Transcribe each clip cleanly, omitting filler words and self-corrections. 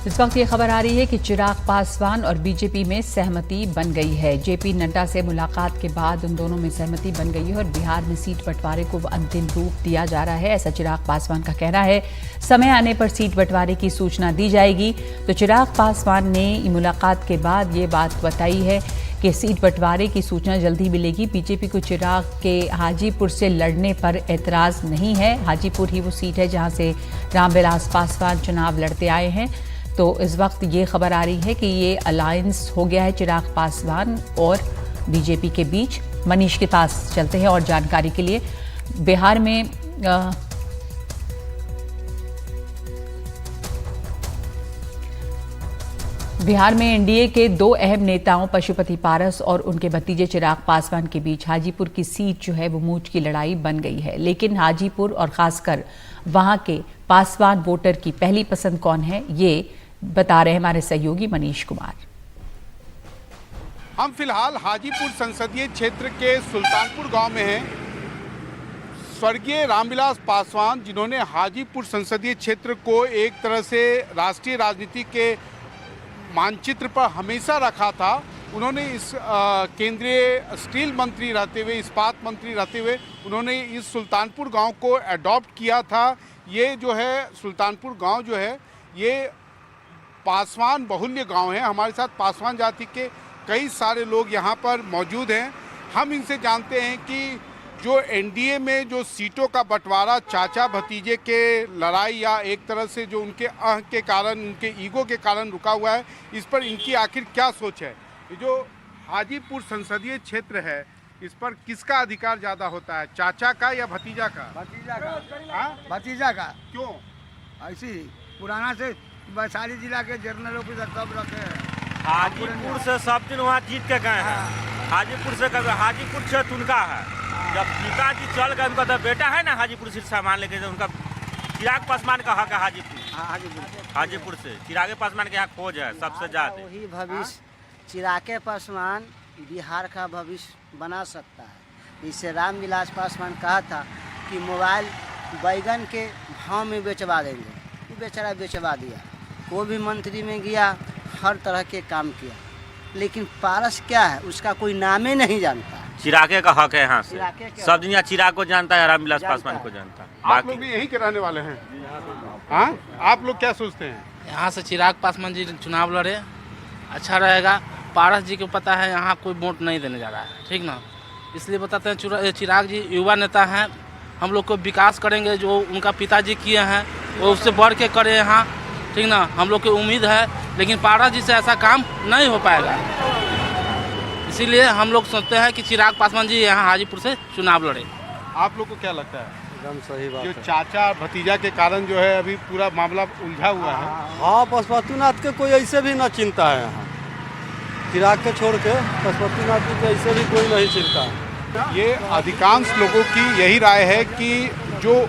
इस वक्त ये खबर आ रही है कि चिराग पासवान और बीजेपी में सहमति बन गई है। जेपी नड्डा से मुलाकात के बाद उन दोनों में सहमति बन गई है और बिहार में सीट बंटवारे को अंतिम रूप दिया जा रहा है, ऐसा चिराग पासवान का कहना है। समय आने पर सीट बंटवारे की सूचना दी जाएगी। तो चिराग पासवान ने मुलाकात के बाद ये बात बताई है कि सीट बंटवारे की सूचना जल्दी मिलेगी। बीजेपी को चिराग के हाजीपुर से लड़ने पर एतराज़ नहीं है। हाजीपुर ही वो सीट है जहां से रामविलास पासवान चुनाव लड़ते आए हैं। तो इस वक्त ये खबर आ रही है कि ये अलायंस हो गया है चिराग पासवान और बीजेपी के बीच। मनीष के पास चलते हैं और जानकारी के लिए। बिहार में एनडीए के दो अहम नेताओं पशुपति पारस और उनके भतीजे चिराग पासवान के बीच हाजीपुर की सीट जो है वो मूंछ की लड़ाई बन गई है। लेकिन हाजीपुर और खासकर वहां के पासवान वोटर की पहली पसंद कौन है, ये बता रहे हैं हमारे सहयोगी मनीष कुमार। हम फिलहाल हाजीपुर संसदीय क्षेत्र के सुल्तानपुर गांव में हैं। स्वर्गीय रामविलास पासवान, जिन्होंने हाजीपुर संसदीय क्षेत्र को एक तरह से राष्ट्रीय राजनीति के मानचित्र पर हमेशा रखा था, उन्होंने इस केंद्रीय स्टील मंत्री रहते हुए, इस्पात मंत्री रहते हुए, उन्होंने इस सुल्तानपुर गांव को अडॉप्ट किया था। ये जो है सुल्तानपुर गांव जो है ये पासवान बहुल्य गांव है। हमारे साथ पासवान जाति के कई सारे लोग यहाँ पर मौजूद हैं। हम इनसे जानते हैं कि जो एनडीए में जो सीटों का बंटवारा चाचा भतीजे के लड़ाई या एक तरह से जो उनके अह के कारण, उनके ईगो के कारण रुका हुआ है, इस पर इनकी आखिर क्या सोच है। ये जो हाजीपुर संसदीय क्षेत्र है, इस पर किसका अधिकार ज़्यादा होता है, चाचा का या भतीजा का? भतीजा का। हाँ? भतीजा का। क्यों? ऐसी ही पुराना से वैशाली जिला के जर्नल ऑफिसर सब रखे हैं। हाजीपुर से सब दिन वहाँ जीत के गए हैं। हाजीपुर से हाजीपुर क्षेत्र उनका है। जब पिताजी चल गए, उनका तो बेटा है ना हाजीपुर से सामान लेके, उनका चिराग पासवान का हक है हाजीपुर। हाजीपुर से चिराग पासवान के यहाँ खोज है सबसे ज्यादा। वही भविष्य चिराग पासवान बिहार का भविष्य बना सकता है। इससे रामविलास पासवान कहा था कि मोबाइल बैगन के भाव में बेचवा देंगे, वो बेचारा बेचवा दिया। वो भी मंत्री में गया, हर तरह के काम किया, लेकिन पारस क्या है उसका कोई नाम ही नहीं जानता। चिरागे का हक है यहाँ से, सब दुनिया चिराग को जानता है, रामविलास पासवान को जानता है। आप लोग भी यहीं के रहने वाले हैं? हाँ, आप लोग क्या सोचते हैं? यहाँ से चिराग पासवान जी चुनाव लड़े, अच्छा रहेगा। पारस जी को पता है यहाँ कोई वोट नहीं देने जा रहा है, ठीक ना, इसलिए बताते हैं चिराग जी युवा नेता हैं, हम लोग को विकास करेंगे। जो उनका पिताजी किए हैं वो उससे बढ़ के करे यहाँ, ठीक ना, हम लोग की उम्मीद है। लेकिन पारस जी से ऐसा काम नहीं हो पाएगा, इसीलिए हम लोग सोचते हैं कि चिराग पासवान जी यहाँ हाजीपुर से चुनाव लड़े। आप लोग को क्या लगता है? एकदम सही बात जो है। चाचा भतीजा के कारण जो है अभी पूरा मामला उलझा हुआ है। हाँ, पशुपतिनाथ के कोई ऐसे भी ना चिंता है यहाँ, चिराग के छोड़ के पशुपतिनाथ की ऐसे भी कोई नहीं चिंता है। ये अधिकांश लोगों की यही राय है कि जो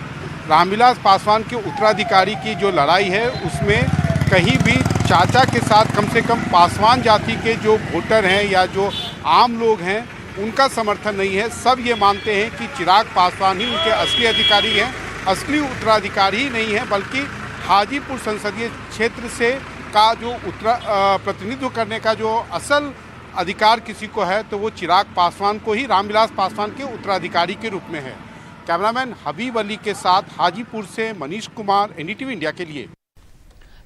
रामविलास पासवान के उत्तराधिकारी की जो लड़ाई है उसमें कहीं भी चाचा के साथ कम से कम पासवान जाति के जो वोटर हैं या जो आम लोग हैं उनका समर्थन नहीं है। सब ये मानते हैं कि चिराग पासवान ही उनके असली अधिकारी हैं, असली उत्तराधिकारी ही नहीं है, बल्कि हाजीपुर संसदीय क्षेत्र से का जो प्रतिनिधित्व करने का जो असल अधिकार किसी को है तो वो चिराग पासवान को ही, रामविलास पासवान के उत्तराधिकारी के रूप में है। कैमरामैन हबीब अली के साथ हाजीपुर से मनीष कुमार, एनडीटीवी इंडिया के लिए।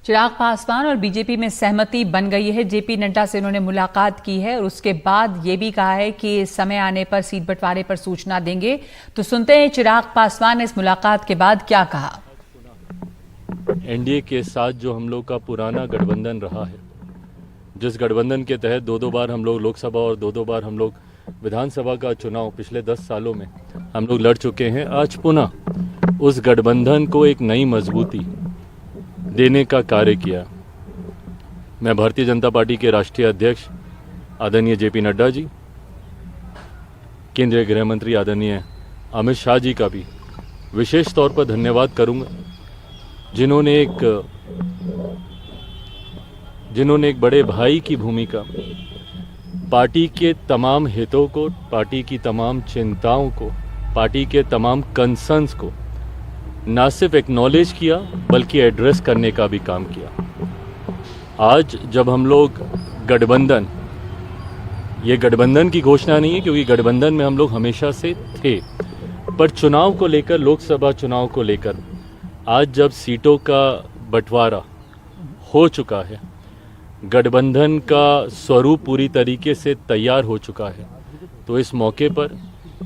चिराग पासवान और बीजेपी में सहमति बन गई है। जेपी नड्डा से उन्होंने मुलाकात की है और उसके बाद ये भी कहा है कि समय आने पर सीट बंटवारे पर सूचना देंगे। तो सुनते हैं चिराग पासवान ने इस मुलाकात के बाद क्या कहा। एनडीए के साथ जो हम लोग का पुराना गठबंधन रहा है, जिस गठबंधन के तहत दो बार हम लोग लोकसभा और दो बार हम लोग विधानसभा का चुनाव पिछले 10 सालों में हम लोग लड़ चुके हैं, आज पुनः उस गठबंधन को एक नई मजबूती देने का कार्य किया। मैं भारतीय जनता पार्टी के राष्ट्रीय अध्यक्ष आदरणीय जेपी नड्डा जी, केंद्रीय गृह मंत्री आदरणीय अमित शाह जी का भी विशेष तौर पर धन्यवाद करूंगा, जिन्होंने एक बड़े भाई की भूमिका, पार्टी के तमाम हितों को, पार्टी की तमाम चिंताओं को, पार्टी के तमाम कंसर्न्स को ना सिर्फ एक्नॉलेज किया बल्कि एड्रेस करने का भी काम किया। आज जब हम लोग गठबंधन, ये गठबंधन की घोषणा नहीं है क्योंकि गठबंधन में हम लोग हमेशा से थे, पर चुनाव को लेकर, लोकसभा चुनाव को लेकर आज जब सीटों का बंटवारा हो चुका है, गठबंधन का स्वरूप पूरी तरीके से तैयार हो चुका है, तो इस मौके पर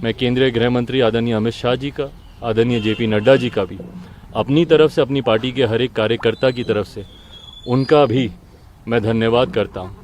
मैं केंद्रीय गृह मंत्री आदरणीय अमित शाह जी का, आदरणीय जेपी नड्डा जी का भी अपनी तरफ से, अपनी पार्टी के हर एक कार्यकर्ता की तरफ से उनका भी मैं धन्यवाद करता हूँ।